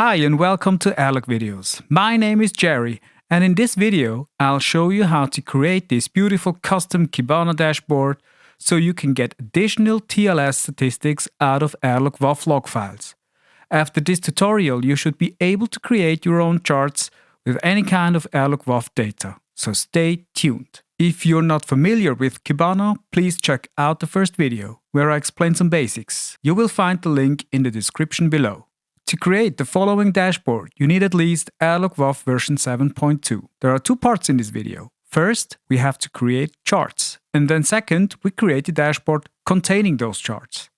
Hi and welcome to Airlock videos. My name is Jerry and in this video I'll show you how to create this beautiful custom Kibana dashboard so you can get additional TLS statistics out of Airlock WAF log files. After this tutorial you should be able to create your own charts with any kind of Airlock WAF data, so stay tuned. If you're not familiar with Kibana, please check out the first video where I explain some basics. You will find the link in the description below. To create the following dashboard, you need at least Airlock WAF version 7.2. There are two parts in this video. First, we have to create charts, and then second, we create a dashboard containing those charts.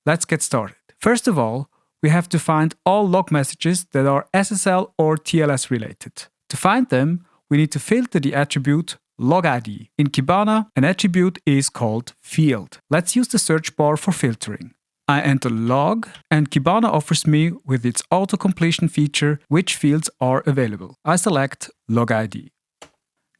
Let's get started. First of all, we have to find all log messages that are SSL or TLS related. To find them, we need to filter the attribute log ID. In Kibana, an attribute is called field. Let's use the search bar for filtering. I enter log and Kibana offers me with its auto-completion feature which fields are available. I select log ID.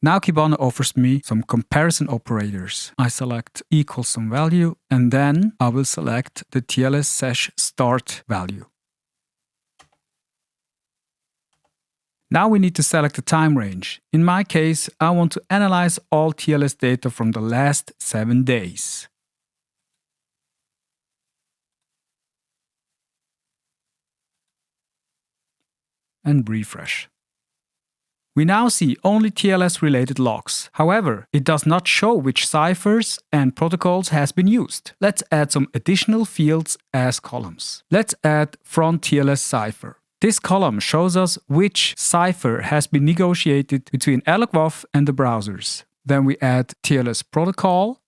Now Kibana offers me some comparison operators. I select equals some value and then I will select the TLS sesh start value. Now we need to select the time range. In my case, I want to analyze all TLS data from the last 7 days. And refresh. We now see only TLS related logs. However, it does not show which ciphers and protocols has been used. Let's add some additional fields as columns. Let's add front TLS cipher. This column shows us which cipher has been negotiated between Airlock WAF and the browsers. Then we add TLS protocol.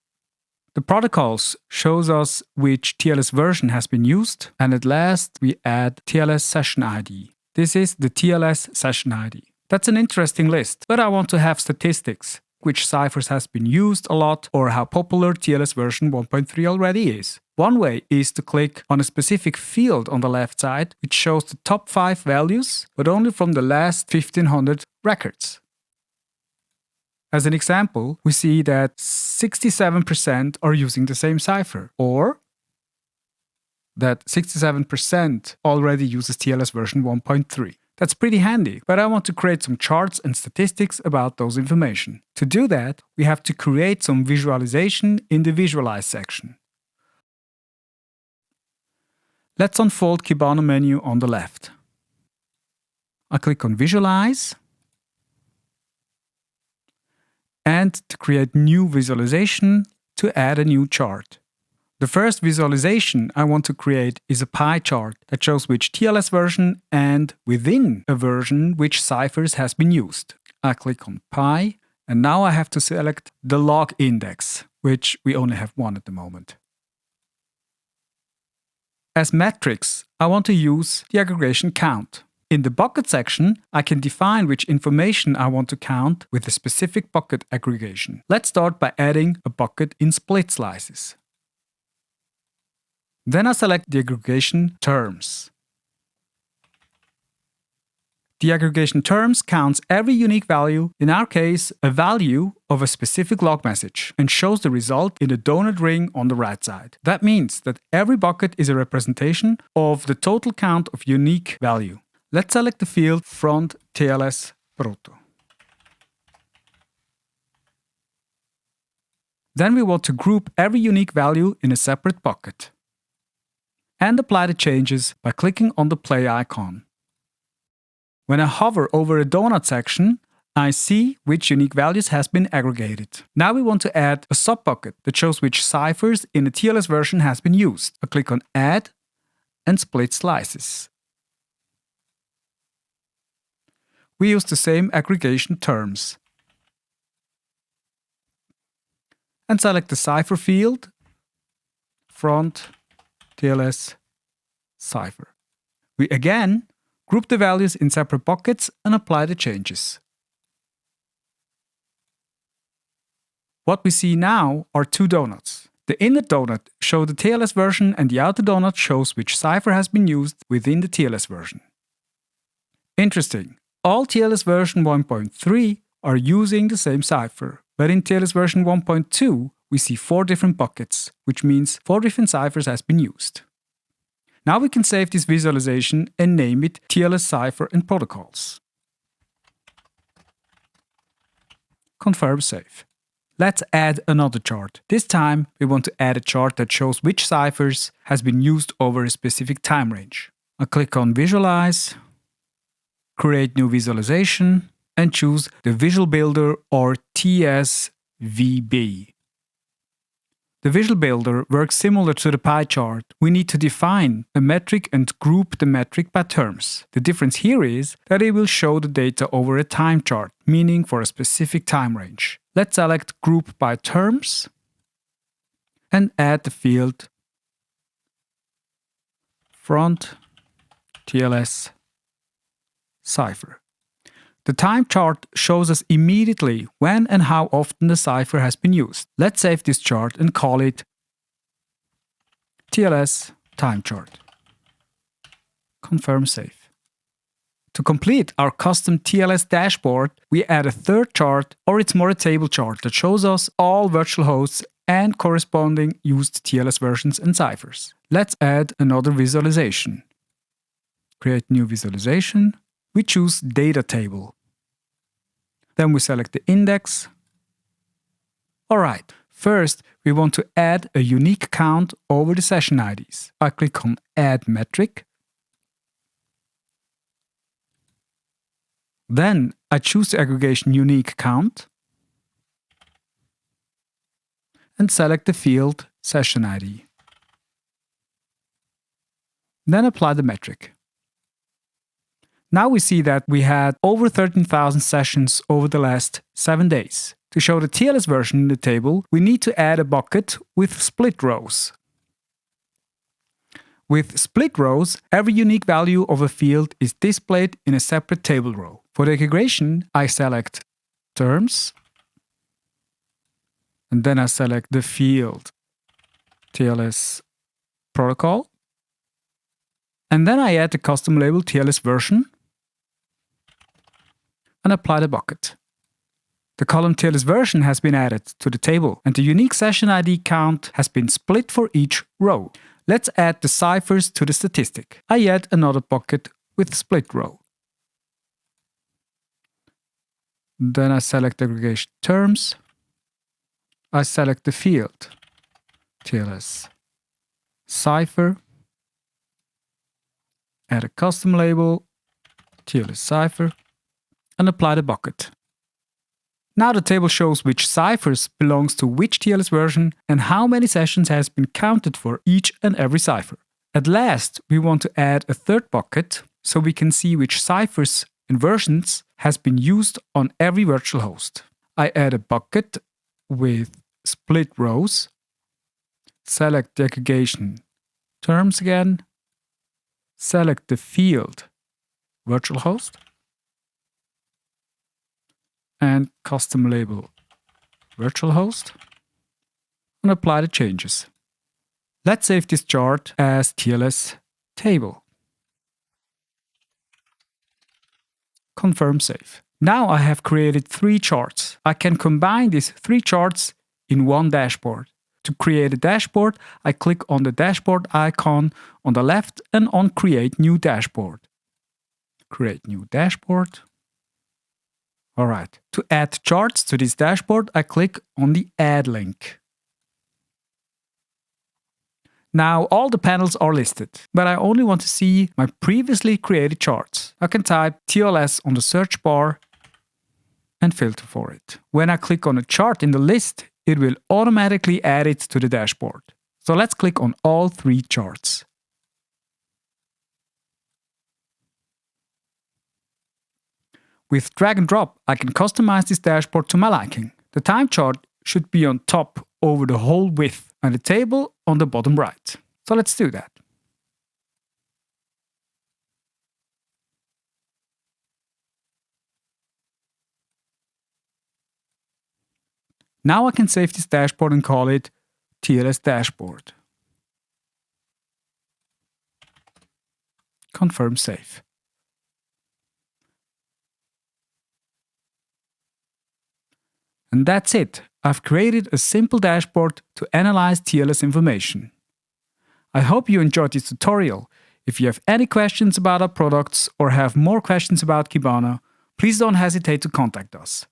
The protocols shows us which TLS version has been used. And at last, we add TLS session ID. This is the TLS session ID. That's an interesting list, but I want to have statistics, which ciphers has been used a lot or how popular TLS version 1.3 already is. One way is to click on a specific field on the left side, which shows the top 5 values, but only from the last 1500 records. As an example, we see that 67% are using the same cipher, or that 67% already uses TLS version 1.3. That's pretty handy, but I want to create some charts and statistics about those information. To do that, we have to create some visualization in the Visualize section. Let's unfold Kibana menu on the left. I click on Visualize. And to create new visualization, to add a new chart. The first visualization I want to create is a pie chart that shows which TLS version and within a version which ciphers has been used. I click on pie and now I have to select the log index, which we only have one at the moment. As metrics, I want to use the aggregation count. In the bucket section, I can define which information I want to count with a specific bucket aggregation. Let's start by adding a bucket in split slices. Then I select the aggregation terms. The aggregation terms counts every unique value, in our case a value of a specific log message, and shows the result in a donut ring on the right side. That means that every bucket is a representation of the total count of unique value. Let's select the field front TLS proto. Then we want to group every unique value in a separate bucket. And apply the changes by clicking on the play icon. When I hover over a donut section, I see which unique values has been aggregated. Now we want to add a sub-bucket that shows which ciphers in the TLS version has been used. I click on Add and Split Slices. We use the same aggregation terms. And select the cipher field, front TLS cipher. We again group the values in separate buckets and apply the changes. What we see now are two donuts. The inner donut shows the TLS version and the outer donut shows which cipher has been used within the TLS version. Interesting. All TLS version 1.3 are using the same cipher, but in TLS version 1.2 we see 4 different buckets, which means 4 different ciphers has been used. Now we can save this visualization and name it TLS Cipher and Protocols. Confirm save. Let's add another chart. This time we want to add a chart that shows which ciphers has been used over a specific time range. I click on Visualize, create new visualization, and choose the Visual Builder or TSVB. The Visual Builder works similar to the pie chart. We need to define a metric and group the metric by terms. The difference here is that it will show the data over a time chart, meaning for a specific time range. Let's select Group by Terms and add the field Front TLS Cipher. The time chart shows us immediately when and how often the cipher has been used. Let's save this chart and call it TLS time chart. Confirm save. To complete our custom TLS dashboard, we add a third chart, or it's more a table chart that shows us all virtual hosts and corresponding used TLS versions and ciphers. Let's add another visualization. Create new visualization. We choose Data Table. Then we select the index. Alright, first we want to add a unique count over the session IDs. I click on Add Metric. Then I choose the aggregation unique count and select the field Session ID. Then apply the metric. Now we see that we had over 13,000 sessions over the last 7 days. To show the TLS version in the table, we need to add a bucket with split rows. With split rows, every unique value of a field is displayed in a separate table row. For the aggregation, I select Terms, and then I select the field TLS Protocol, and then I add the custom label TLS version and apply the bucket. The column TLS version has been added to the table, and the unique session ID count has been split for each row. Let's add the ciphers to the statistic. I add another bucket with split row. Then I select aggregation terms. I select the field TLS cipher. Add a custom label TLS cipher and apply the bucket. Now the table shows which ciphers belongs to which TLS version and how many sessions has been counted for each and every cipher. At last, we want to add a third bucket so we can see which ciphers and versions has been used on every virtual host. I add a bucket with split rows, select the aggregation terms again, select the field virtual host, and custom label virtual host, and apply the changes. Let's save this chart as TLS table. Confirm save. Now I have created 3 charts. I can combine these 3 charts in one dashboard. To create a dashboard, I click on the dashboard icon on the left and on Create New Dashboard. Create New Dashboard. Alright, to add charts to this dashboard, I click on the Add link. Now all the panels are listed, but I only want to see my previously created charts. I can type TLS on the search bar and filter for it. When I click on a chart in the list, it will automatically add it to the dashboard. So let's click on all 3 charts. With drag and drop, I can customize this dashboard to my liking. The time chart should be on top over the whole width and the table on the bottom right. So let's do that. Now I can save this dashboard and call it TLS Dashboard. Confirm save. And that's it. I've created a simple dashboard to analyze TLS information. I hope you enjoyed this tutorial. If you have any questions about our products or have more questions about Kibana, please don't hesitate to contact us.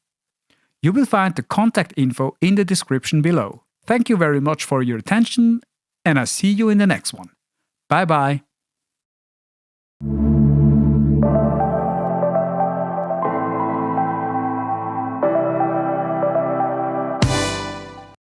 You will find the contact info in the description below. Thank you very much for your attention, and I see you in the next one. Bye bye.